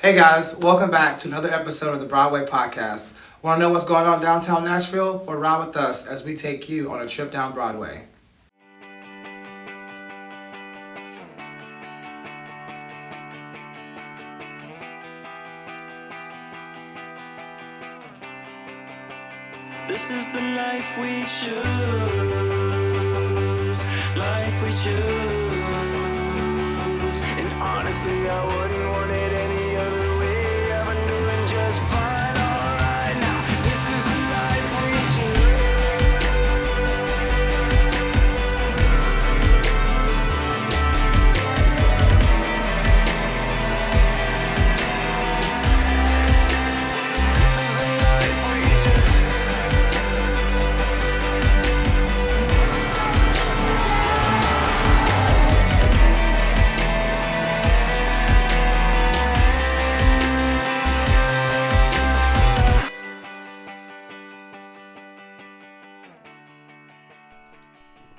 Hey guys, welcome back to another episode of the Broadway Podcast. Want to know what's going on downtown Nashville? Well, ride with us as we take you on a trip down Broadway. This is the life we choose, life we choose. And honestly, I wouldn't want it any other way. I've been doing just fine, alright now. This is the life we choose. This is the life we choose.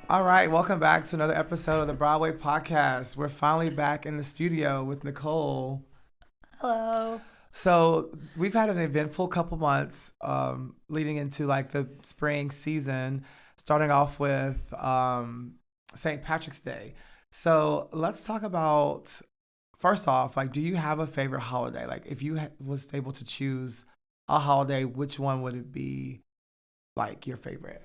All right, welcome back to another episode of the Broadway Podcast. We're finally back in the studio with Nicole. Hello. So we've had an eventful couple months leading into like the spring season, starting off with St. Patrick's Day. So let's talk about, first off, like, do you have a favorite holiday? Like, if you was able to choose a holiday, which one would it be like your favorite?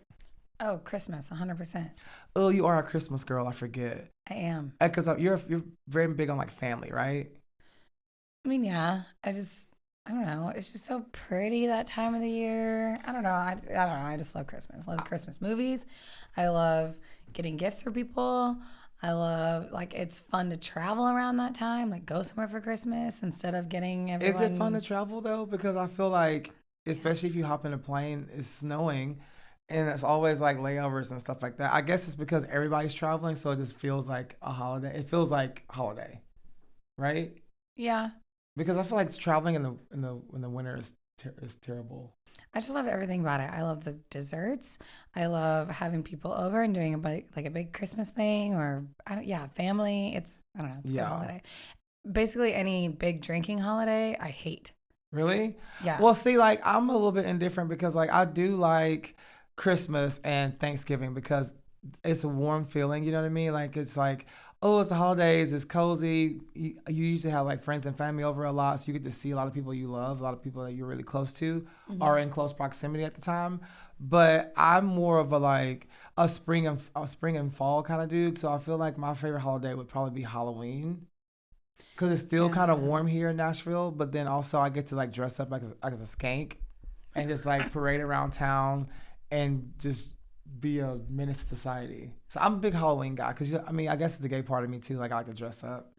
Oh, Christmas, 100%. Oh, you are a Christmas girl. I forget. I am. Because you're very big on like family, right? I mean, yeah. I don't know. It's just so pretty that time of the year. I don't know. I don't know. I just love Christmas. I love Christmas movies. I love getting gifts for people. I love, like, it's fun to travel around that time, like go somewhere for Christmas instead of getting everyone. Is it fun to travel though? Because I feel like, especially if you hop in a plane, it's snowing, and it's always like layovers and stuff like that. I guess it's because everybody's traveling, so it just feels like a holiday. It feels like holiday, right? Yeah. Because I feel like traveling in the winter is terrible. I just love everything about it. I love the desserts. I love having people over and doing like a big Christmas thing or family. I don't know, it's a good holiday. Basically any big drinking holiday, I hate. Really? Yeah. Well, see, like I'm a little bit indifferent because like I do like Christmas and Thanksgiving because it's a warm feeling. You know what I mean? Like it's like, oh, it's the holidays. It's cozy. You usually have like friends and family over a lot, so you get to see a lot of people you love, a lot of people that you're really close to, are in close proximity at the time. But I'm more of a like a spring and fall kind of dude. So I feel like my favorite holiday would probably be Halloween. Cause it's still kind of warm here in Nashville, but then also I get to like dress up like as a skank, and just like parade around town, and just be a menace to society. So I'm a big Halloween guy, cause I mean I guess it's the gay part of me too. Like I like to dress up,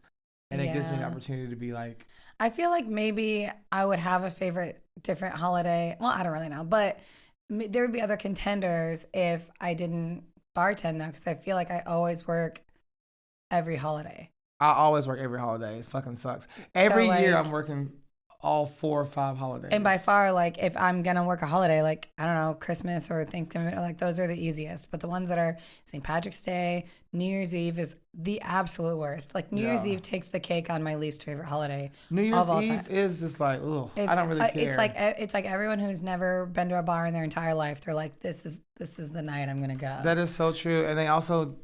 and it gives me the Yeah. opportunity to be like, I feel like maybe I would have a favorite different holiday. Well, I don't really know, but there would be other contenders if I didn't bartend though, because I feel like I always work every holiday. I always work every holiday. It fucking sucks. Every year like- I'm working all 4 or 5 holidays. And by far, like, if I'm going to work a holiday, like, I don't know, Christmas or Thanksgiving, like, those are the easiest. But the ones that are St. Patrick's Day, New Year's Eve is the absolute worst. Like, New Year's Eve takes the cake on my least favorite holiday. New Year's of all Eve time. is just like, ugh, I don't really care. It's like everyone who's never been to a bar in their entire life, they're like, this is the night I'm going to go. That is so true. And they also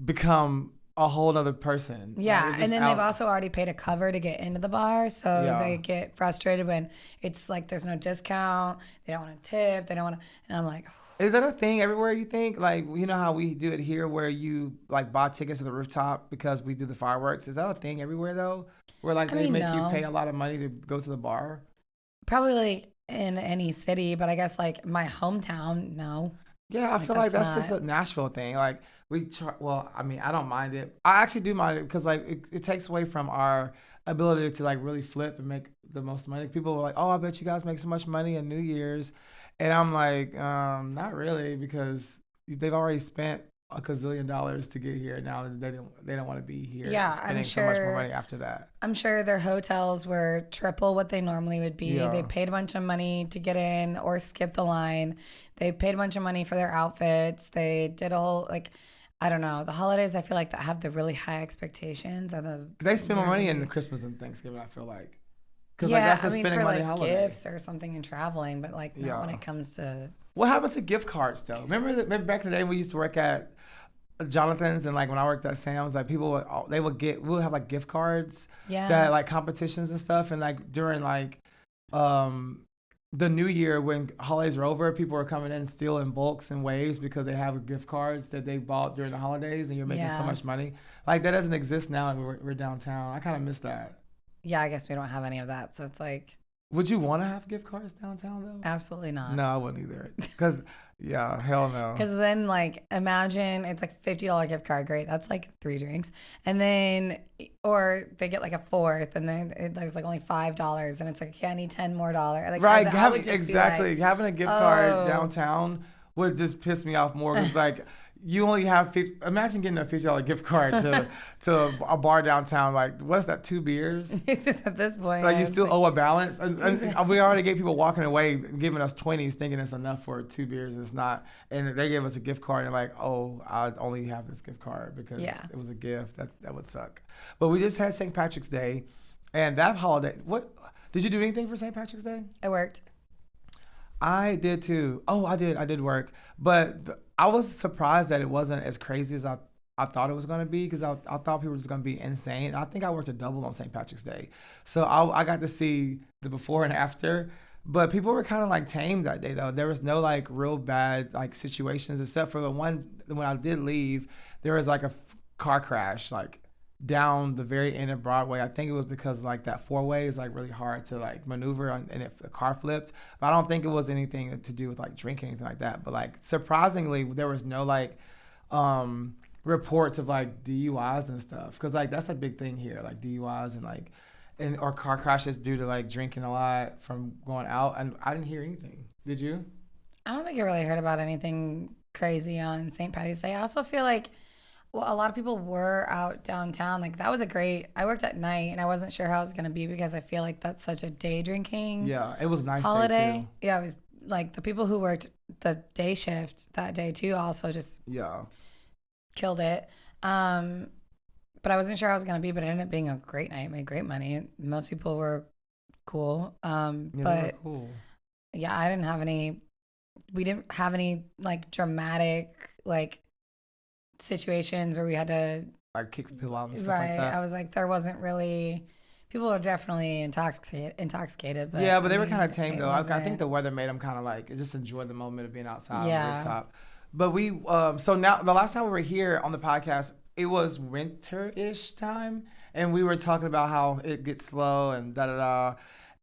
become a whole other person. Yeah, Like, and then they've also already paid a cover to get into the bar, so they get frustrated when it's like there's no discount, they don't want to tip, they don't want to, and I'm like, is that a thing everywhere you think? Like, you know how we do it here where you like buy tickets to the rooftop because we do the fireworks? Is that a thing everywhere though? Where like they make you pay a lot of money to go to the bar? probably like in any city, but I guess like my hometown, no. Yeah, I feel like that's just a Nashville thing. Like well, I mean, I don't mind it. I actually do mind it because like it takes away from our ability to like really flip and make the most money. People are like, "Oh, I bet you guys make so much money in New Year's," and I'm like, not really, because they've already spent a gazillion dollars to get here. Now they don't want to be here. Yeah, spending I'm so much more sure. money after that. I'm sure their hotels were triple what they normally would be. Yeah. They paid a bunch of money to get in or skip the line. They paid a bunch of money for their outfits. They did a whole like. I don't know. The holidays, I feel like that have the really high expectations are the. They spend more money in the Christmas and Thanksgiving, I feel like. Because like that's I the mean, spending for money like holiday. gifts or something and traveling, but like not when Yeah. it comes to. What happened to gift cards though? Remember back in the day we used to work at Jonathan's, and like when I worked at Sam's, like people would we would have like gift cards Yeah. that like competitions and stuff, and like during like the new year when holidays were over, people were coming in still in bulks and waves because they have gift cards that they bought during the holidays, and you're making so Yeah. much money. Like that doesn't exist now, and we're downtown. I kind of miss that. Yeah, I guess we don't have any of that, so it's like Would you want to have gift cards downtown though? absolutely not. No, I wouldn't either. Because yeah, hell no. Because then, like, imagine it's like $50 gift card. Great, that's like 3 drinks, and then or they get like a fourth, and then there's like only $5, and it's like, okay, I need $10 more. Like, Right, I would just exactly. be like, Having a gift card oh. downtown would just piss me off more. Because like you only have imagine getting a $50 gift card to a bar downtown. Like what is that? 2 beers? at this point, Like you it's still like- owe a balance. And we already get people walking away giving us 20s, thinking it's enough for 2 beers. It's not. And they gave us a gift card and like, oh, I only have this gift card because Yeah. it was a gift. That would suck. But we just had St. Patrick's Day, and that holiday. What did you do anything for St. Patrick's Day? I worked. I did too. Oh, I did work, but I was surprised that it wasn't as crazy as I thought it was going to be, because I thought people were just going to be insane. I think I worked a double on St. Patrick's Day, so I got to see the before and after. But people were kind of like tame that day though. There was no like real bad like situations, except for the one when I did leave. There was like a car crash like down the very end of Broadway. I think it was because like that 4-way is like really hard to like maneuver and if the car flipped. But I don't think it was anything to do with like drinking or anything like that. But like surprisingly, there was no like reports of like DUIs and stuff, because like that's a big thing here, like DUIs and like or car crashes due to like drinking a lot from going out. And I didn't hear anything. Did you? I don't think I really heard about anything crazy on St. Patty's Day. I also feel like, well, a lot of people were out downtown. Like that was I worked at night, and I wasn't sure how it was going to be because I feel like that's such a day drinking Yeah, it was nice holiday. day too. Yeah, it was like the people who worked the day shift that day too also just Yeah. killed it. But I wasn't sure how it was going to be, but it ended up being a great night. Made great money. Most people were cool. Yeah, they But were cool. yeah, we didn't have any like dramatic like situations where we had to, Like kick people out and stuff right. like that. I was like, there wasn't really, people are definitely intoxicated. But Yeah, but I they were mean, kind of tame it though. I wasn't- think the weather made them kind of like just enjoy the moment of being outside on Yeah. the rooftop. But we, so now the last time we were here on the podcast, it was winter-ish time, and we were talking about how it gets slow and da da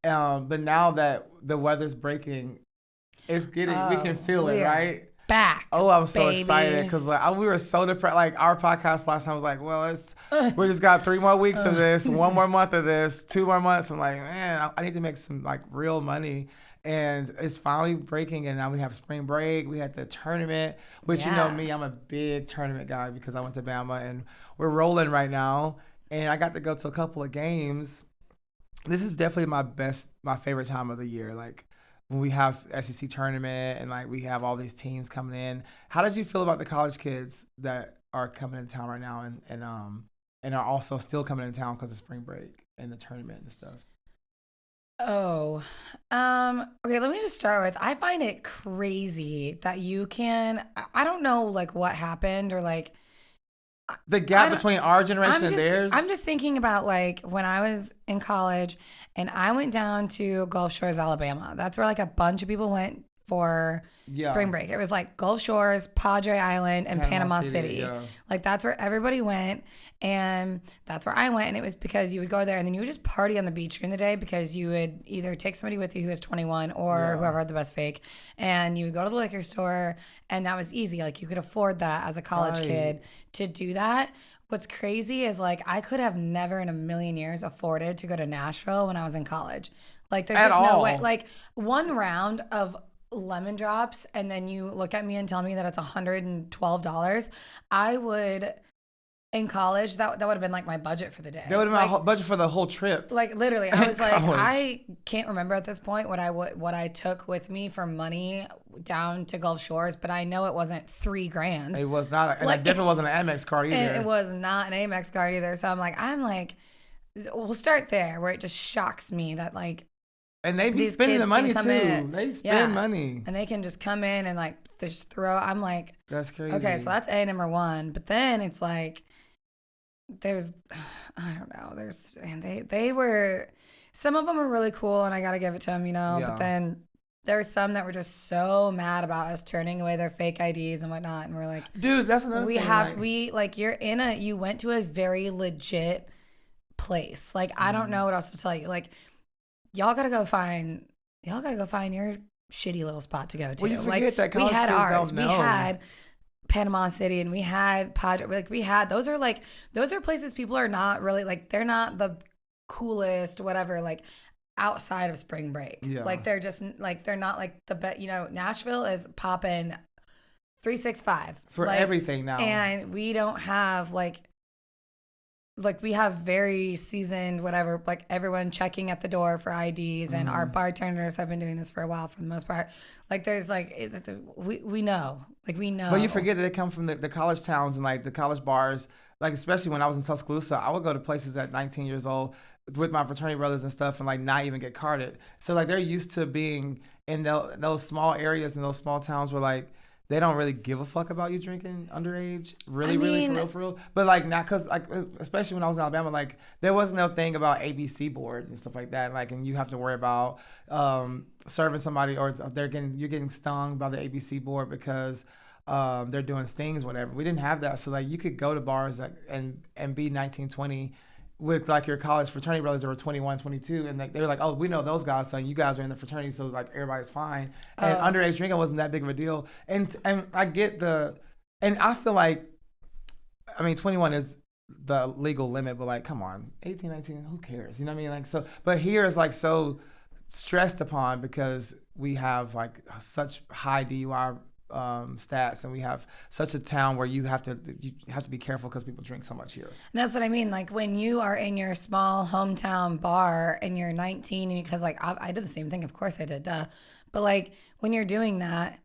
da. But now that the weather's breaking, it's getting, we can feel it, we are right? back. Oh, I'm so baby. excited because like we were so depressed. Like our podcast last time was like, well, we just got 3 more weeks of this, 1 more month of this, 2 more months. I'm like, man, I need to make some like real money. And it's finally breaking, and now we have spring break. We had the tournament, which you know Yeah. me, I'm a big tournament guy because I went to Bama, and we're rolling right now. And I got to go to a couple of games. This is definitely my favorite time of the year. Like when we have SEC tournament and like we have all these teams coming in. How did you feel about the college kids that are coming into town right now and are also still coming into town because of spring break and the tournament and stuff? Oh, okay. Let me just start with, I find it crazy that you can, I don't know like what happened or like, The I gap don't- between our generation and theirs. I'm just thinking about like when I was in college and I went down to Gulf Shores, Alabama. That's where like a bunch of people went for Yeah. spring break. It was like Gulf Shores, Padre Island, and Panama City. yeah. Like that's where everybody went, and that's where I went. And it was because you would go there and then you would just party on the beach during the day because you would either take somebody with you who was 21 or Yeah. whoever had the best fake, and you would go to the liquor store, and that was easy. Like you could afford that as a college Right. kid to do that. What's crazy is like I could have never in a million years afforded to go to Nashville when I was in college. Like there's At just no all. way. Like one round of lemon drops and then you look at me and tell me that it's $112. I would, in college, that would have been like my budget for the day. That would have been like, my whole budget for the whole trip. like literally, I was like, College. I can't remember at this point what I took with me for money down to Gulf Shores, but I know it wasn't $3,000. It was not, and Like- it definitely wasn't an Amex card either. And it was not an Amex card either. So I'm like, we'll start there where it just shocks me that like And they be these spending kids the money can too. come in. They spend Yeah. money. and they can just come in and like just throw. I'm like, That's crazy. okay, so that's A number one. But then it's like there's I don't know. There's and they were some of them were really cool and I gotta give it to them, you know. Yeah. But then there were some that were just so mad about us turning away their fake IDs and whatnot, and we're like, dude, that's another we thing. have like, we like you went to a very legit place. Like I don't know what else to tell you. Like y'all gotta go find your shitty little spot to go to. Well, you like forget that we college had kids ours. don't We know. had Panama City and we had Padre. Like we had those are places people are not really like they're not the coolest whatever like outside of spring break. Yeah. Like they're just like they're not like the best. You know, Nashville is popping 365 for like, everything now. and we don't have like we have very seasoned whatever like everyone checking at the door for IDs and our bartenders have been doing this for a while for the most part. Like there's like we know But you forget that they come from the college towns and like the college bars. Like especially when I was in Tuscaloosa, I would go to places at 19 years old with my fraternity brothers and stuff and like not even get carded. So like they're used to being in those small areas and those small towns where like they don't really give a fuck about you drinking underage. Really, for real. But like not because like especially when I was in Alabama, like there was no thing about ABC boards and stuff like that. Like and you have to worry about serving somebody or you're getting stung by the ABC board because they're doing stings, whatever. We didn't have that, so like you could go to bars and be 19, 20 with like your college fraternity brothers that were 21, 22, and like they were like, oh, we know those guys, so you guys are in the fraternity, so like everybody's fine. And underage drinking wasn't that big of a deal. And I get and I feel like, I mean, 21 is the legal limit, but like, come on, 18, 19, who cares? You know what I mean? Like so, but here is like so stressed upon because we have like such high DUI stats and we have such a town where you have to be careful because people drink so much here. And that's what I mean. Like when you are in your small hometown bar and you're 19 and because like I did the same thing. Of course I did. Duh. But like when you're doing that,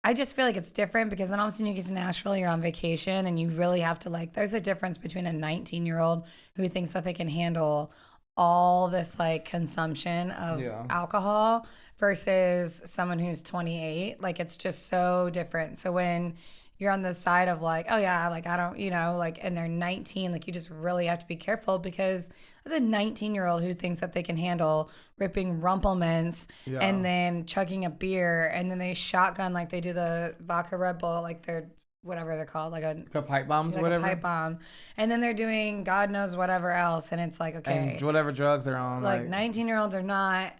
I just feel like it's different because then all of a sudden you get to Nashville, you're on vacation and you really have to like, there's a difference between a 19-year-old who thinks that they can handle all this like consumption of alcohol versus someone who's 28. Like it's just so different. So when you're on the side of like, oh yeah, like I don't, you know, like, and they're 19, like you just really have to be careful because that's a 19-year-old who thinks that they can handle ripping Rumpelmans and then chugging a beer and then they shotgun like they do the vodka Red Bull, like they're whatever they're called, like the pipe bombs, like whatever. A pipe bomb, and then they're doing God knows whatever else, and it's like okay, and whatever drugs they're on. Like 19-year-olds are not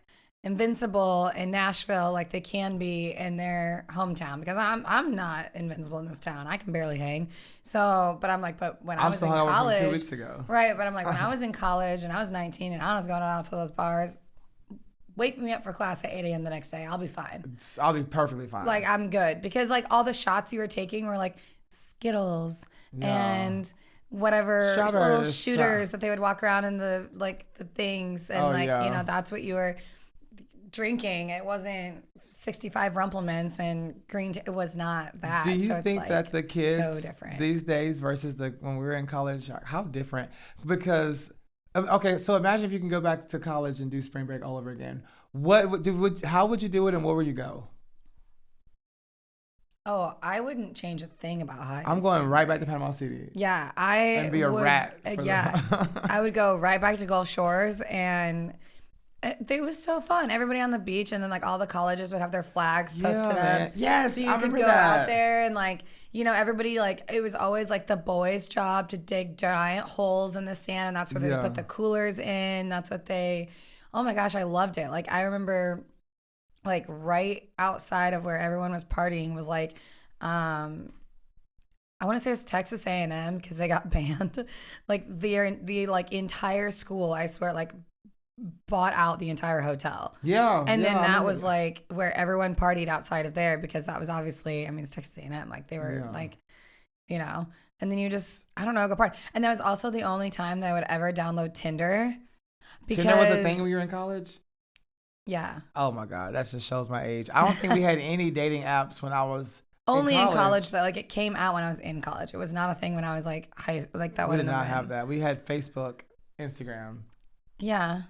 invincible in Nashville like they can be in their hometown because I'm not invincible in this town. I can barely hang. So, but I'm like, but when I was in college, 2 weeks ago, right? But I'm like, when I was in college and I was 19 and I was going out to those bars. Wake me up for class at 8 a.m. the next day. I'll be fine. I'll be perfectly fine. Like, I'm good. Because, like, all the shots you were taking were, like, Skittles and whatever little shooters that they would walk around in the, like, the things. And, you know, that's what you were drinking. It wasn't 65 Rumpelmans and green tea. It was not that. Do you so think it's, that the kids so different these days versus when we were in college, how different? Because... Okay, so imagine if you can go back to college and do spring break all over again. How would you do it, and where would you go? Oh, I wouldn't change a thing about how I'm going right back to Panama City. Yeah, and be a rat. I would go right back to Gulf Shores, and it was so fun. Everybody on the beach, and then like all the colleges would have their flags posted up. Yes, so you could go out there and like. You know, everybody, like, it was always, like, the boys' job to dig giant holes in the sand, and that's where they put the coolers in. That's what oh, my gosh, I loved it. Like, I remember, like, right outside of where everyone was partying was, like, I want to say it's Texas A&M because they got banned. Like, the like, entire school, I swear, like, bought out the entire hotel. Yeah. And then that was like where everyone partied outside of there because that was obviously, I mean, it's Texas A&M. Like they were like, you know, and then you just, I don't know, go party. And that was also the only time that I would ever download Tinder. Because, Tinder was a thing when you were in college? Yeah. Oh my God. That just shows my age. I don't think we had any dating apps when I was only in college that like it came out when I was in college. It was not a thing when I was like high, like that. We did not have that. We had Facebook. Instagram. Yeah.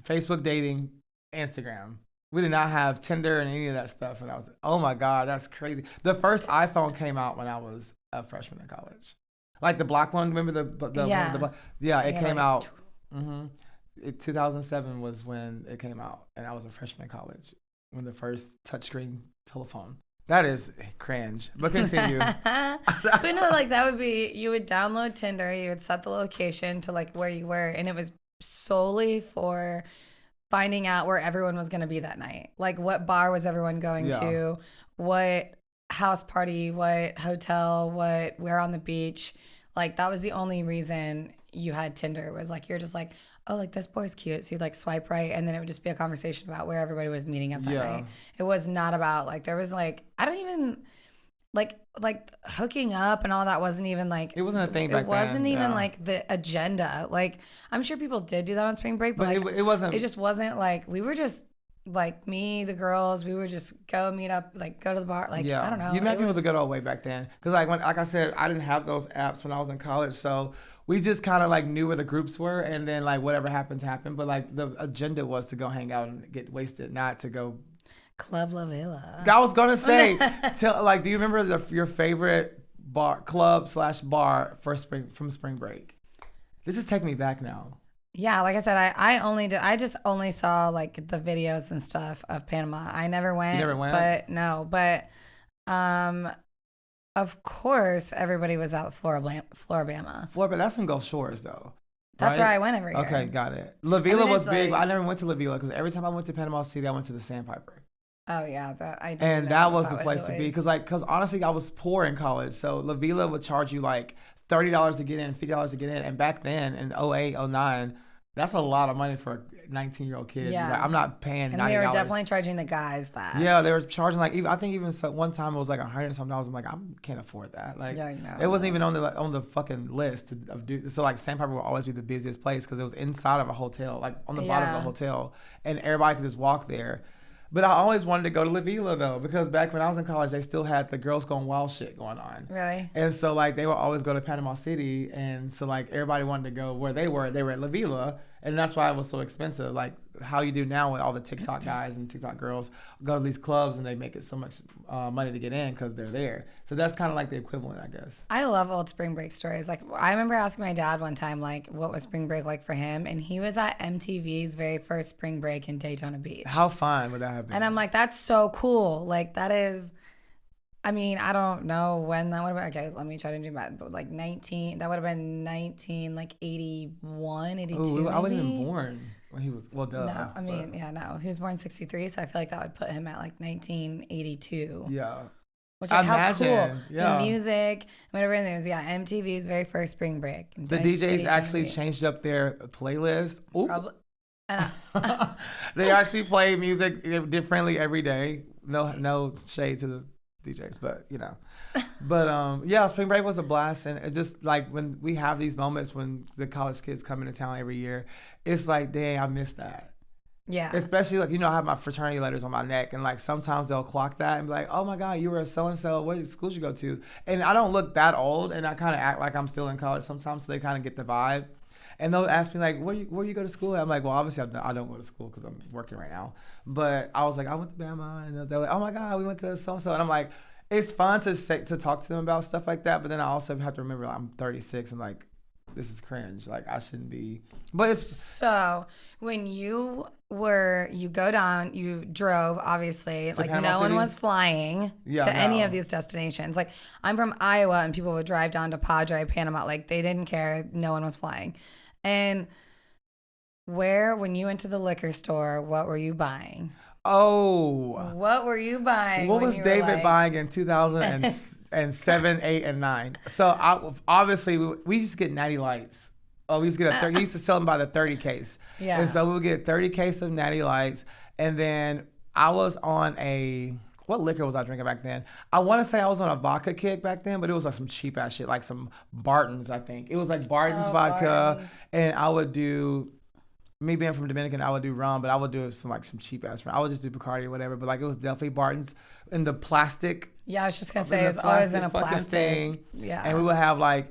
Facebook dating, Instagram. We did not have Tinder and any of that stuff. And I was, oh my God, that's crazy. The first iPhone came out when I was a freshman in college. Like the black one, remember the Yeah. one, yeah, it Yeah, came like, out. 2007 was when it came out, and I was a freshman in college when the first touchscreen telephone. That is cringe, but continue. But no, like that would be, you would download Tinder, you would set the location to like where you were, and it was solely for finding out where everyone was going to be that night. Like what bar was everyone going Yeah. to, what house party, what hotel, where on the beach. Like that was the only reason you had Tinder, was like you're just like, oh, like this boy's cute, so you'd like swipe right, and then it would just be a conversation about where everybody was meeting up that Yeah. night. It was not about like, there was like, I don't even like hooking up and all that wasn't even like, It wasn't a thing back it wasn't then, even yeah. like the agenda. Like I'm sure people did do that on spring break, but, But like it wasn't. it just wasn't like, we were just like me, the girls, we would just go meet up, like go to the bar, like I don't know. You met It people the was- good old way back then. Because like I said, I didn't have those apps when I was in college, so we just kind of like knew where the groups were, and then like whatever happened happened. But like the agenda was to go hang out and get wasted, not to go. Club La Villa. I was gonna say, do you remember your favorite club/bar from spring break? This is taking me back now. Yeah, like I said, I just only saw like the videos and stuff of Panama. I never went. You never went? But no, of course everybody was out Floribama. Florida, that's in Gulf Shores though. That's right? where I went every year. Okay, got it. La Villa mean, was it's big. like- But I never went to La Villa because every time I went to Panama City, I went to the Sandpiper. Oh yeah, that I did. And that was the place to be because honestly I was poor in college, so La Villa would charge you like $30 to get in, $50 to get in, and back then in 08, 09, that's a lot of money for a 19-year-old kid. Yeah. Like, I'm not paying $90. and they were definitely charging the guys that. Yeah, they were charging like I think even one time it was like $100 something. I'm like, I can't afford that. Like, Yeah, no, it wasn't even on the fucking list of do. So like Sandpiper will always be the busiest place because it was inside of a hotel, like on the bottom of Yeah. a hotel, and everybody could just walk there. But I always wanted to go to La Villa though, because back when I was in college, they still had the girls going wild shit going on. Really? And so like they would always go to Panama City, and so like everybody wanted to go where they were. They were at La Villa, and that's why it was so expensive. Like how you do now with all the TikTok guys and TikTok girls go to these clubs and they make it so much money to get in because they're there. So that's kind of like the equivalent, I guess. I love old spring break stories. Like I remember asking my dad one time, like, what was spring break like for him, and he was at MTV's very first spring break in Daytona Beach. How fun would that have been? And I'm like, that's so cool. Like that is, I mean, I don't know when that would have been. Okay, let me try to do that. But like 19, that would have been 19, like 81, 82. Ooh, I wasn't maybe? even born when he was. Well, duh. No, I mean, but- yeah, no. He was born 63, so I feel like that would put him at like 1982. Yeah. Which like, how Imagine, cool. yeah. The music, whatever it is. Yeah, MTV's very first spring break. The DJs actually changed up their playlist. Ooh. Probably. They actually play music differently every day. No shade to the DJs, but you know. But yeah, spring break was a blast, and it just like when we have these moments when the college kids come into town every year, it's like, dang, I miss that. Yeah. Especially like, you know, I have my fraternity letters on my neck, and like sometimes they'll clock that and be like, oh my God, you were a so-and-so, what school did you go to? And I don't look that old, and I kind of act like I'm still in college sometimes, so they kind of get the vibe. And they'll ask me like, where you go to school at? I'm like, well, obviously I don't go to school because I'm working right now. But I was like, I went to Bama, and they're like, oh my God, we went to so-and-so. And I'm like, it's fun to talk to them about stuff like that, but then I also have to remember like, I'm 36 and like, this is cringe. Like I shouldn't be. But it's So when you go down, you drove, obviously, like Panama no one City? was flying Yeah, to any no. of these destinations. Like I'm from Iowa, and people would drive down to Padre, Panama. Like they didn't care. No one was flying. And when you went to the liquor store, what were you buying? Oh. What were you buying? What when was you were David like- buying in 2007, 8, and 9? So obviously we used to get Natty Lights. Oh, we used to get he used to sell them by the 30 case. Yeah. And so we would get 30 case of Natty Lights, and then I was on what liquor was I drinking back then? I want to say I was on a vodka kick back then, but it was like some cheap ass shit, like some Barton's, I think. It was like Barton's Oh, vodka, Barton's. and I would do. Me being from Dominican, I would do rum, but I would do some cheap ass rum. I would just do Bacardi or whatever, but like it was definitely Barton's in the plastic. Yeah, I was just gonna in say the it was always in a fucking plastic. thing. Yeah. And we would have like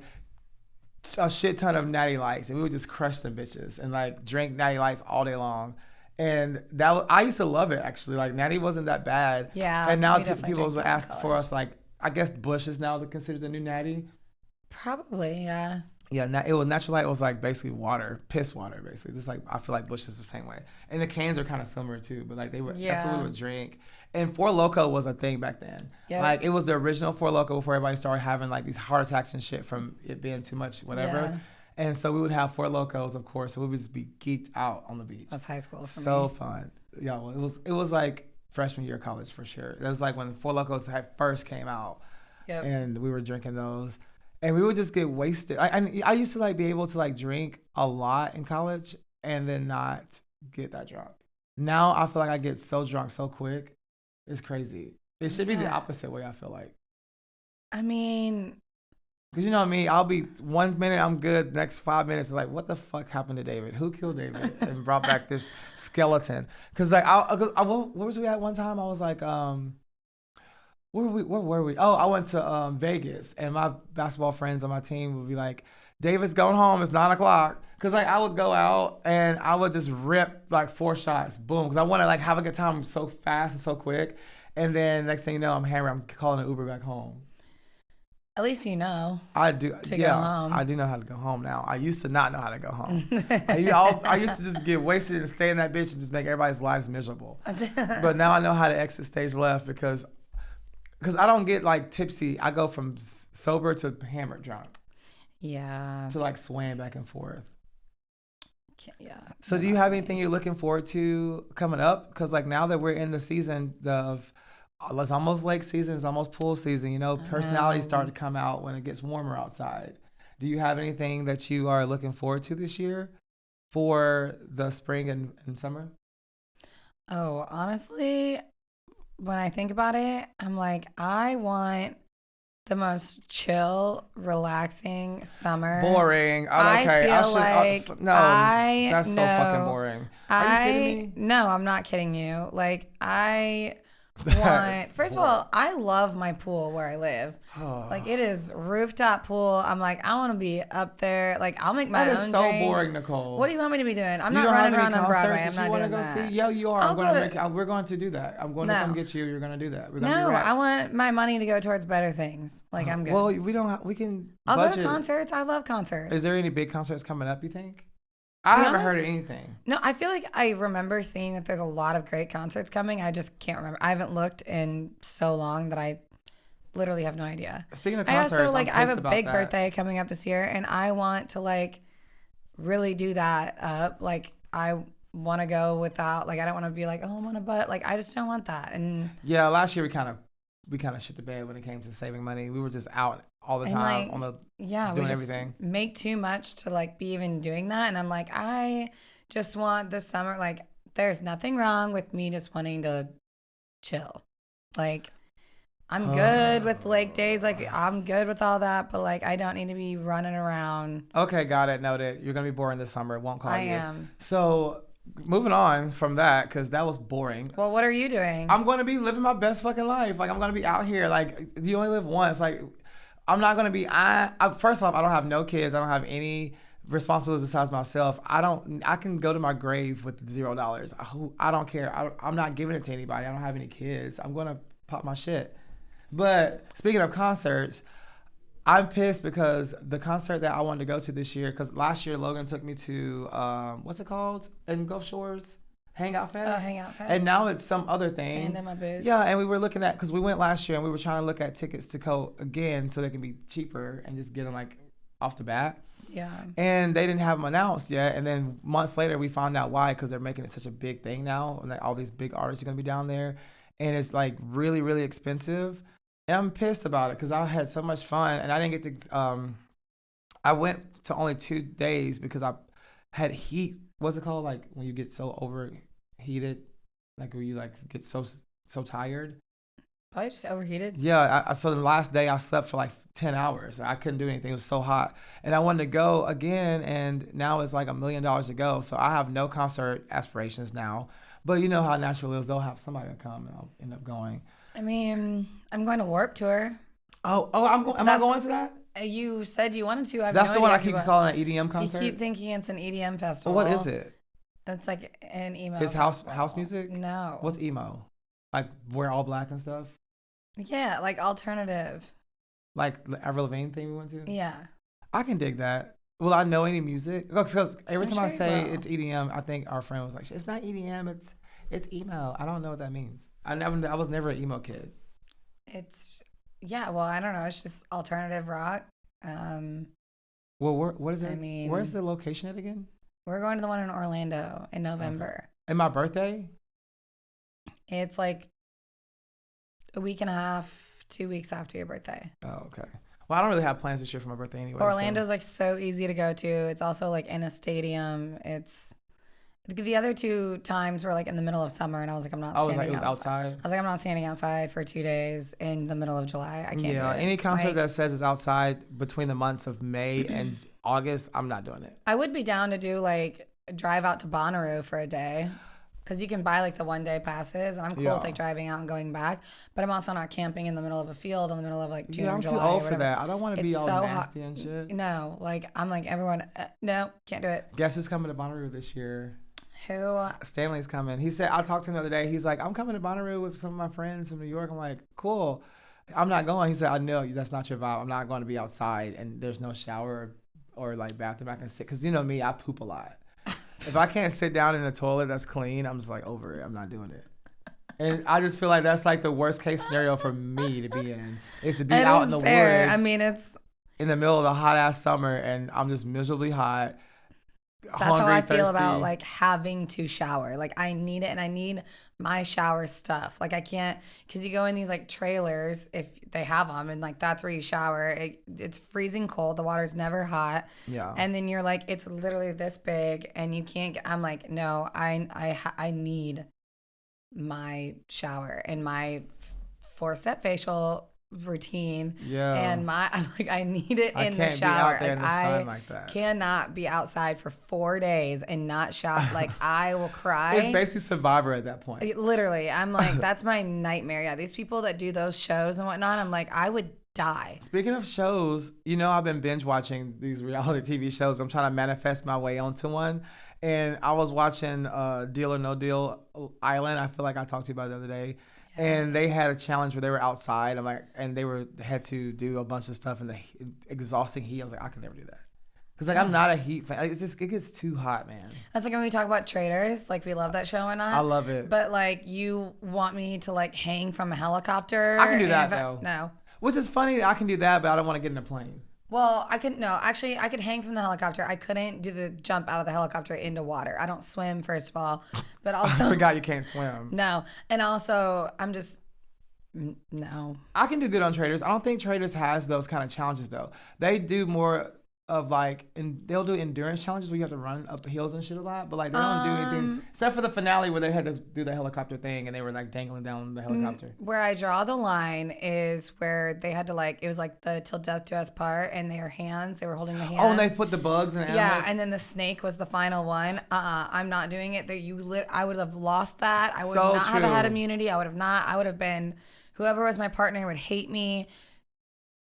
a shit ton of Natty Lights, and we would just crush them bitches and like drink Natty Lights all day long. And I used to love it actually. Like Natty wasn't that bad. Yeah. And now we definitely people drank will that in ask for college. us like, I guess Bush is now considered the new Natty. Probably, yeah. Yeah, it was Natural Light was like basically water, piss water, basically. Just like I feel like Bush is the same way, and the cans are kind of similar too. But like that's what Yeah. we would drink. And Four Loko was a thing back then. Yep. Like it was the original Four Loko before everybody started having like these heart attacks and shit from it being too much whatever. Yeah. And so we would have Four Lokos, of course. So we would just be geeked out on the beach. That's high school for So me. fun. Yeah, well, it was like freshman year of college for sure. It was like when Four Lokos had first came out. Yep. And we were drinking those, and we would just get wasted. I used to like be able to like drink a lot in college and then not get that drunk. Now I feel like I get so drunk so quick. It's crazy. It should be the Yeah. opposite way, I feel like. I mean, Because you know me, I'll be 1 minute I'm good, next 5 minutes is like, what the fuck happened to David? Who killed David and brought back this skeleton? Because like, where was we at one time? I was like, where were we? Oh, I went to Vegas, and my basketball friends on my team would be like, David's going home. It's 9 o'clock. Because like I would go out and I would just rip like 4 shots, boom. Because I want to like have a good time so fast and so quick. And then next thing you know, I'm hammered. I'm calling an Uber back home. at least you know. I do. To Yeah, go home. I do know how to go home now. I used to not know how to go home. I used to just get wasted and stay in that bitch and just make everybody's lives miserable. But now I know how to exit stage left because I don't get like tipsy. I go from sober to hammered drunk Yeah. to like swaying back and forth. Yeah. So do you have anything you're looking forward to coming up? Because like now that we're in the season of, it's almost lake season, it's almost pool season, you know, personalities start to come out when it gets warmer outside. Do you have anything that you are looking forward to this year for the spring and summer? Oh, honestly, when I think about it, I'm like, I want the most chill, relaxing summer. Boring. I Okay. feel like I that's so fucking know- boring. Are you kidding me? No, I'm not kidding you. Like I want. That's First of all, I love my pool where I live. Like it is rooftop pool. I'm like, I want to be up there. Like I'll make my That own is so drinks. boring, Nicole. What do you want me to be doing? I'm You not don't have running any around on Broadway. concerts I'm that you not wanna doing go that. see? Yeah, you are. I'll We're going to do that. I'm going to No. come get you. You're going to do that. We're going to No, be rats. I want my money to go towards better things. Like I'm good. Well, we don't. We can. I'll budget. go to concerts. I love concerts. Is there any big concerts coming up? You think? I be haven't heard honest, of anything. No, I feel like I remember seeing that there's a lot of great concerts coming. I just can't remember. I haven't looked in so long that I literally have no idea. Speaking of I concerts, also like I'm I have pissed a about big that. birthday coming up this year, and I want to like really do that up. Like I want to go without like I don't want to be like, oh, I'm on a butt. Like I just don't want that. And Yeah, last year we kind of shit the bed when it came to saving money. We were just out all the And, time like, on the yeah, doing we just everything. make too much to like be even doing that. And I'm like, I just want this summer. Like there's nothing wrong with me just wanting to chill. Like I'm good with lake days. Like I'm good with all that, but like I don't need to be running around. Okay, got it. Noted. You're gonna be boring this summer. Won't call I you. am. So moving on from that, because that was boring. Well, what are you doing? I'm going to be living my best fucking life. Like, I'm going to be out here. Like, you only live once. Like, I'm not going to be, first off, I don't have no kids. I don't have any responsibilities besides myself. I can go to my grave with $0. I don't care. I'm not giving it to anybody. I don't have any kids. I'm going to pop my shit. But speaking of concerts, I'm pissed because the concert that I wanted to go to this year, because last year Logan took me to, what's it called in Gulf Shores? Hangout Fest? Oh, Hangout Fest. And now it's some other thing. Sand in my boots. Yeah, and we were looking at, because we went last year and we were trying to look at tickets to go again so they can be cheaper and just get them like off the bat. Yeah. And they didn't have them announced yet. And then months later we found out why, because they're making it such a big thing now. And like all these big artists are going to be down there. And it's like really, really expensive. And I'm pissed about it because I had so much fun and I didn't get to, I went to only 2 days because I had heat. What's it called? Like when you get so overheated, like where you like get so tired. Probably just overheated. Yeah. So the last day I slept for like 10 hours. I couldn't do anything. It was so hot. And I wanted to go again. And now it's like $1 million to go. So I have no concert aspirations now. But you know how Nashville is. They'll have somebody to come and I'll end up going. I mean, I'm going to Warped Tour. Am I going to that? You said you wanted to. I have That's no the one I idea keep what- calling an EDM You concert. keep thinking it's an EDM festival. What is it? It's like an emo. It's house festival. music? No. What's emo? Like wear all black and stuff? Yeah, like alternative. Like Avril Lavigne thing we went to? Yeah. I can dig that. Will I know any music? Because every I'm time I sure you say will. it's EDM, I think our friend was like, "It's not EDM. It's emo." I don't know what that means. I was never an emo kid. It's well, I don't know. It's just alternative rock. Well, what is it? I mean- where's the location at again? We're going to the one in Orlando in November. And my birthday? It's like a week and a half, 2 weeks after your birthday. Oh, okay. Well, I don't really have plans this year for my birthday anyway. Orlando's like so easy to go to. It's also like in a stadium. It's the other 2 times were like in the middle of summer, and I was like, I'm not So, standing it was outside. I was like, I'm not standing outside for 2 days in the middle of July. I can't do Yeah, it. any concert Like, that says it's outside between the months of May and August, I'm not doing it. I would be down to do like drive out to Bonnaroo for a day, because you can buy like the 1-day passes, and I'm cool Yeah. with like driving out and going back. But I'm also not camping in the middle of a field in the middle of like June Yeah, or I'm July. too old or for whatever. that. I don't want to be It's all so hot. nasty and shit. No, like I'm like everyone. No, can't do it. Guess who's coming to Bonnaroo this year? Who? Stanley's coming. He said, I talked to him the other day. He's like, I'm coming to Bonnaroo with some of my friends from New York. I'm like, cool. I'm not going. He said, I know that's not your vibe. I'm not going to be outside and there's no shower or like bathroom I can sit. Because you know me, I poop a lot. If I can't sit down in a toilet that's clean, I'm just like over it. I'm not doing it. And I just feel like that's like the worst case scenario for me to be in, is to be It out is in the fair. woods I mean, it's in the middle of the hot ass summer and I'm just miserably hot. that's how hungry, I feel about thirsty. like having to shower. Like I need it, and I need my shower stuff. Like I can't, because you go in these like trailers if they have them, and like that's where you shower. It's freezing cold. The water's never hot. Yeah. And then you're like, it's literally this big, and you can't. I'm like, no, I need my shower and my 4-step facial routine. Yeah. And I'm like, I need it I in can't the be shower. out there in Like, the I sun like that. cannot be outside for 4 days and not shower. Like I will cry. It's basically Survivor at that point. Literally, I'm like, that's my nightmare. Yeah, these people that do those shows and whatnot, I'm like, I would die. Speaking of shows, you know I've been binge watching these reality TV shows. I'm trying to manifest my way onto one. And I was watching Deal or No Deal Island. I feel like I talked to you about it the other day. And they had a challenge where they were outside. I'm like, and they had to do a bunch of stuff in the exhausting heat. I was like, I could never do that. Cause like I'm not a heat fan. Like, it gets too hot, man. That's like when we talk about Traders, like we love that show and not. I love it. But like you want me to like hang from a helicopter. I can do that, and though. No. Which is funny. I can do that, but I don't want to get in a plane. Well, I couldn't. No, actually, I could hang from the helicopter. I couldn't do the jump out of the helicopter into water. I don't swim, first of all, but I also forgot you can't swim. no, and also I'm just no. I can do good on Traders. I don't think Traders has those kind of challenges though. They do more of like, and they'll do endurance challenges where you have to run up the hills and shit a lot. But like they don't do anything except for the finale where they had to do the helicopter thing and they were like dangling down the helicopter. Where I draw the line is where they had to like it was like the till death do us part, and their hands they were holding the hands. Oh, and they put the bugs and animals. yeah, and then the snake was the final one. I'm not doing it. That I would have lost that. I would So not have had true. immunity. I would have not. I would have been whoever was my partner would hate me.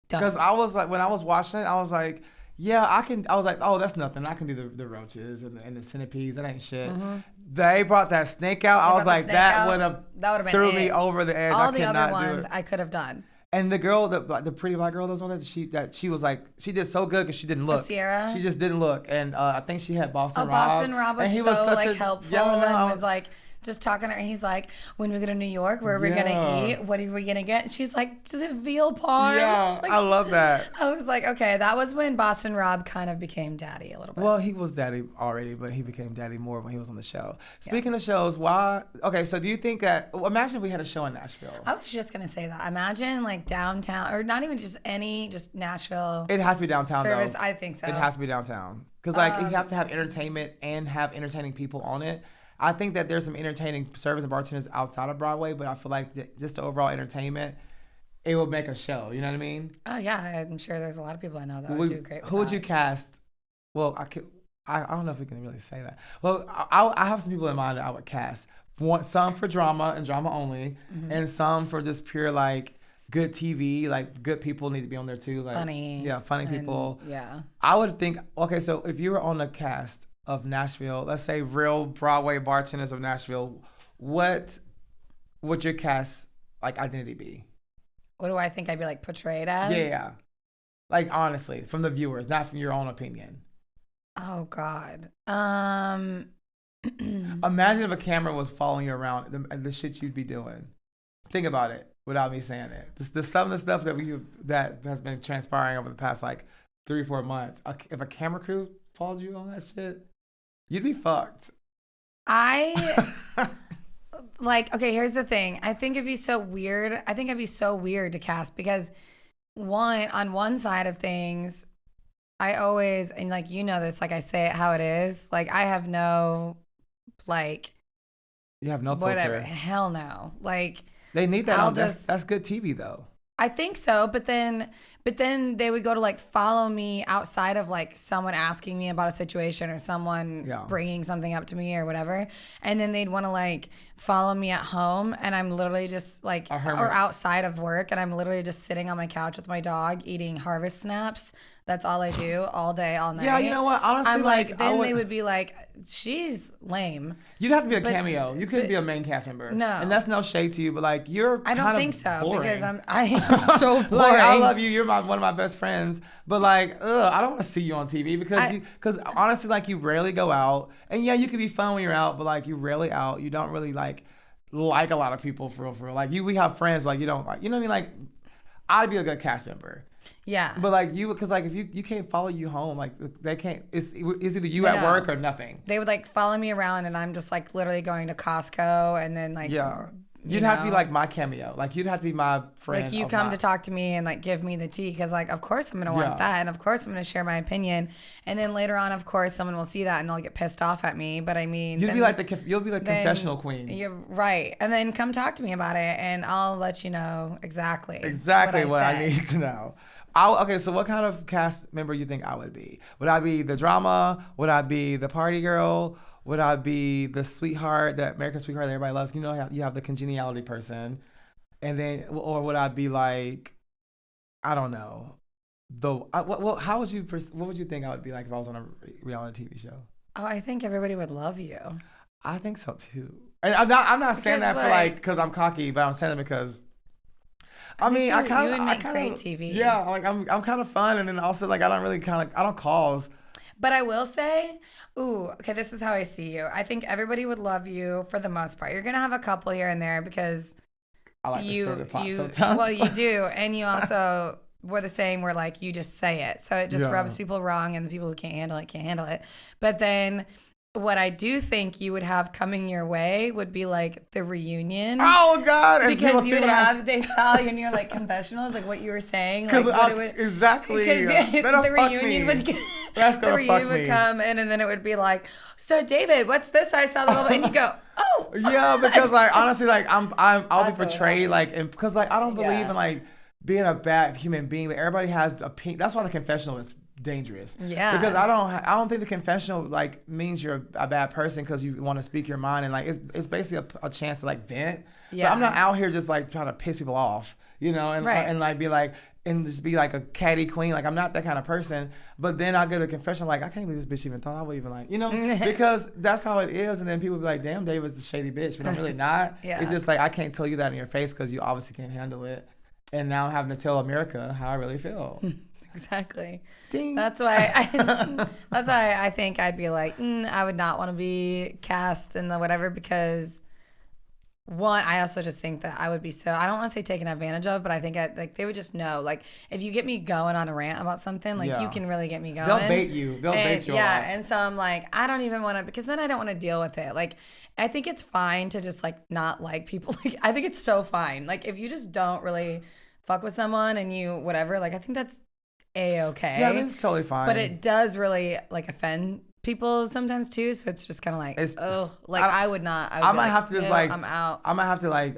Done. Because I was like, when I was watching it, I was like, yeah, I can. I was like, oh, that's nothing. I can do the roaches and the centipedes. That ain't shit. They brought that snake out. I They was brought the like, snake that out. would have That would have been threw it. me over the edge. All I the could other not do ones it. I could have done. And the girl, the pretty black girl that was on it, she was like, she did so good because she didn't look. Sierra? She just didn't look. And I think she had Boston Rob. Boston Rob was and he so such like a, helpful Yeah, no, and was like just talking to her. He's like, when we go to New York, where are we Yeah. gonna eat? What are we gonna get? And she's like, to the veal parm. yeah, Like, I love that. I was like, okay, that was when Boston Rob kind of became daddy a little bit. Well, he was daddy already, but he became daddy more when he was on the show. Speaking of shows, why? Okay, so do you think that? Well, imagine if we had a show in Nashville. I was just gonna say that. Imagine like downtown, or not even just just Nashville It'd have to be downtown service. though. I think so. It'd have to be downtown because like you have to have entertainment and have entertaining people on it. I think that there's some entertaining service and bartenders outside of Broadway, but I feel like just the overall entertainment, it would make a show. You know what I mean? Oh yeah, I'm sure there's a lot of people I know that would do great. With Who would that. you cast? Well, I don't know if we can really say that. Well, I have some people in mind that I would cast. Some for drama and drama only, Mm-hmm. and some for just pure like good TV, like good people need to be on there too. Like funny. Yeah, funny And, people. yeah. I would think, okay, so if you were on the cast of Nashville, let's say real Broadway bartenders of Nashville, what would your cast like identity be? What do I think I'd be like portrayed as? Yeah. Like honestly, from the viewers, not from your own opinion. Oh God. Imagine if a camera was following you around the shit you'd be doing. Think about it without me saying it. Some of the stuff that has been transpiring over the past like 3-4 months. If a camera crew followed you on that shit, you'd be fucked. I like, okay, here's the thing. I think it'd be so weird. I think it'd be so weird to cast because on one side of things, I always, and like, you know this, like I say it how it is. Like I have no, like, You have no whatever. filter. Hell no. Like, They need that. I'll That's good TV though. I think so, but then they would go to like follow me outside of like someone asking me about a situation or someone bringing something up to me or whatever, and then they'd want to like follow me at home, and I'm literally just like, or outside of work, and I'm literally just sitting on my couch with my dog eating Harvest Snaps. That's all I do all day, all night. Yeah, you know what? Honestly, I'm like then would, they would be like, she's lame. You'd have to be a cameo. You couldn't be a main cast member. No, and that's no shade to you, but like you're. I don't think so boring. because I am so boring. Like I love you. You're one of my best friends, but like, I don't want to see you on TV because honestly, like you rarely go out, and yeah, you can be fun when you're out, but like you rarely out. You don't really like a lot of people for real. Like we have friends, but like you don't like. You know what I mean? Like I'd be a good cast member. Yeah. But like you, because like if you can't follow you home, like they can't. It's either you at work or nothing. They would like follow me around, and I'm just like literally going to Costco, and then like You'd have to be like my cameo. Like you'd have to be my friend. Like you come to talk to me and like give me the tea because like of course I'm gonna want that, and of course I'm gonna share my opinion, and then later on of course someone will see that and they'll get pissed off at me. But I mean, you'll be like confessional queen. You're right, and then come talk to me about it, and I'll let you know exactly what I need to know. Okay, so what kind of cast member you think I would be? Would I be the drama? Would I be the party girl? Would I be the sweetheart, that American sweetheart that everybody loves? You know, you have the congeniality person, and then, or would I be like, I don't know, how would you? What would you think I would be like if I was on a reality TV show? Oh, I think everybody would love you. I think so too. And I'm not saying that for like because I'm cocky, but I'm saying that because. I mean, I kind of make great TV. Yeah, like I'm kind of fun, and then also like I don't cause. But I will say, okay, this is how I see you. I think everybody would love you for the most part. You're gonna have a couple here and there because I like to stir the pot sometimes. Well, you do, and you also we're the same. Where like you just say it, so it just rubs people wrong, and the people who can't handle it. But then. What I do think you would have coming your way would be like the reunion. Oh God! Because you would have they saw you in your like confessionals, like what you were saying. Because exactly. The reunion would come in, and then it would be like, so David, what's this? I saw the little, and you go, oh. Yeah, because like honestly, like I'll be portrayed like, because like I don't believe in like being a bad human being, but everybody has a pink. That's why the confessional is dangerous. Yeah. Because I don't think the confessional like means you're a bad person because you want to speak your mind, and like it's basically a chance to like vent. Yeah. But I'm not out here just like trying to piss people off, you know, and like be like and just be like a catty queen. Like I'm not that kind of person. But then I get a confession like I can't believe this bitch even thought I would even like, you know, because that's how it is. And then people be like, damn, David's a shady bitch, but I'm really not. Yeah. It's just like I can't tell you that in your face because you obviously can't handle it. And now I'm having to tell America how I really feel. Exactly. Ding. That's why I think I'd be like, I would not want to be cast in the whatever because one, I also just think that I would be I don't want to say taken advantage of, but I think like they would just know, like if you get me going on a rant about something, like you can really get me going. They'll bait you. They'll bait you a lot. Yeah, and so I'm like, I don't even want to, because then I don't want to deal with it. Like I think it's fine to just like not like people. Like I think it's so fine. Like if you just don't really fuck with someone and you whatever, like I think that's A-okay. Yeah, this is totally fine. But it does really like offend people sometimes too. So it's just kind of like, I would not. I might have to just like, I'm out. I might have to like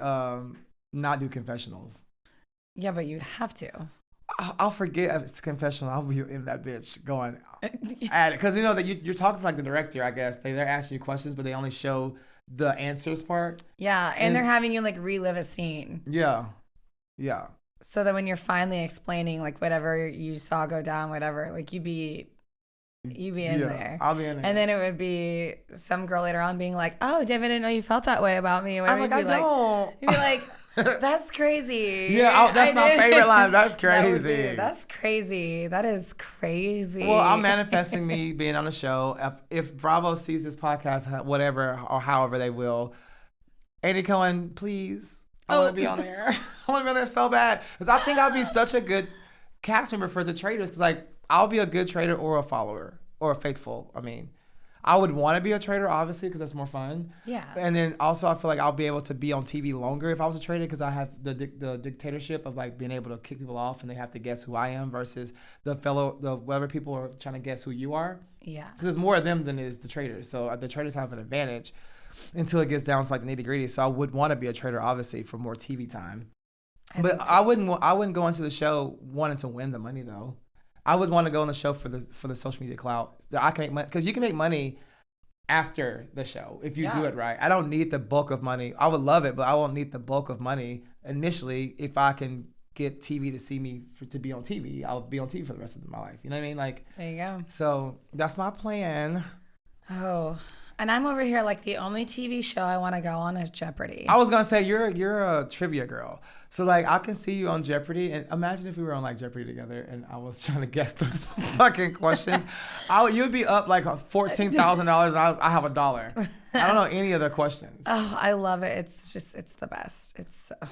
not do confessionals. Yeah, but you'd have to. I'll forget if it's a confessional. I'll be in that bitch going at it. Because you know that you're talking to like the director, I guess. They're asking you questions, but they only show the answers part. Yeah, and they're having you like relive a scene. Yeah. Yeah. So that when you're finally explaining like whatever you saw go down, whatever, like you'd be in there. I'll be in there. And then it would be some girl later on being like, "Oh, David, I didn't know you felt that way about me." I'm like, I don't. You'd be like, "That's crazy." Yeah, that's my favorite line. That's That that's crazy. That is crazy. Well, I'm manifesting me being on the show. If Bravo sees this podcast, whatever or however they will, Andy Cohen, please. I want to be on there. I want to be on there so bad because I think I'll be such a good cast member for the traders. Because like I'll be a good trader or a follower or a faithful. I mean, I would want to be a trader obviously because that's more fun. Yeah. And then also I feel like I'll be able to be on TV longer if I was a trader because I have the dictatorship of like being able to kick people off and they have to guess who I am versus the whatever people are trying to guess who you are. Yeah. Because there's more of them than it is the traders. So the traders have an advantage until it gets down to like the nitty gritty. So I would want to be a trader, obviously, for more TV time. But I wouldn't go into the show wanting to win the money though. I would want to go on the show for the social media clout. I can make money because you can make money after the show if you do it right. I don't need the bulk of money. I would love it, but I won't need the bulk of money initially if I can get TV to see me to be on TV. I'll be on TV for the rest of my life. You know what I mean? Like there you go. So that's my plan. Oh. And I'm over here like the only TV show I want to go on is Jeopardy. I was gonna say you're a trivia girl, so like I can see you on Jeopardy. And imagine if we were on like Jeopardy together, and I was trying to guess the fucking questions. You'd be up like $14,000. I have $1. I don't know any of the questions. Oh, I love it. It's the best. I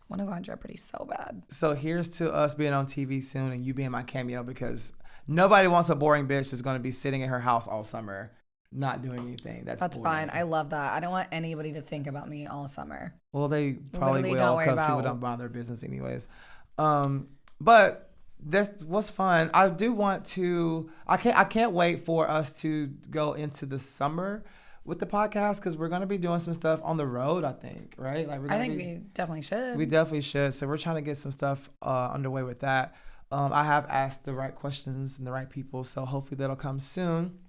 want to go on Jeopardy so bad. So here's to us being on TV soon, and you being my cameo because nobody wants a boring bitch that's gonna be sitting in her house all summer. Not doing anything. That's boring. Fine. I love that. I don't want anybody to think about me all summer. Well, they probably Literally will because people don't mind their business anyways. But this was fun. I do want to. I can't wait for us to go into the summer with the podcast because we're gonna be doing some stuff on the road. I think, right? Like I think we definitely should. We definitely should. So we're trying to get some stuff underway with that. I have asked the right questions and the right people, so hopefully that'll come soon.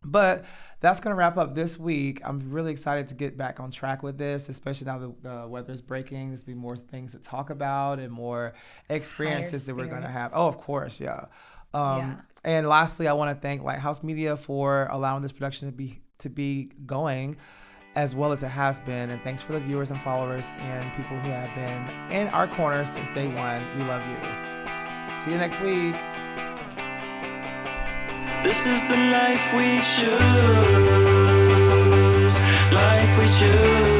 But that's going to wrap up this week. I'm really excited to get back on track with this, especially now the weather's breaking. There's be more things to talk about and more experiences that we're going to have. Oh, of course, yeah. And lastly, I want to thank Lighthouse Media for allowing this production to be going as well as it has been. And thanks for the viewers and followers and people who have been in our corner since day one. We love you. See you next week. This is the life we choose, life we choose.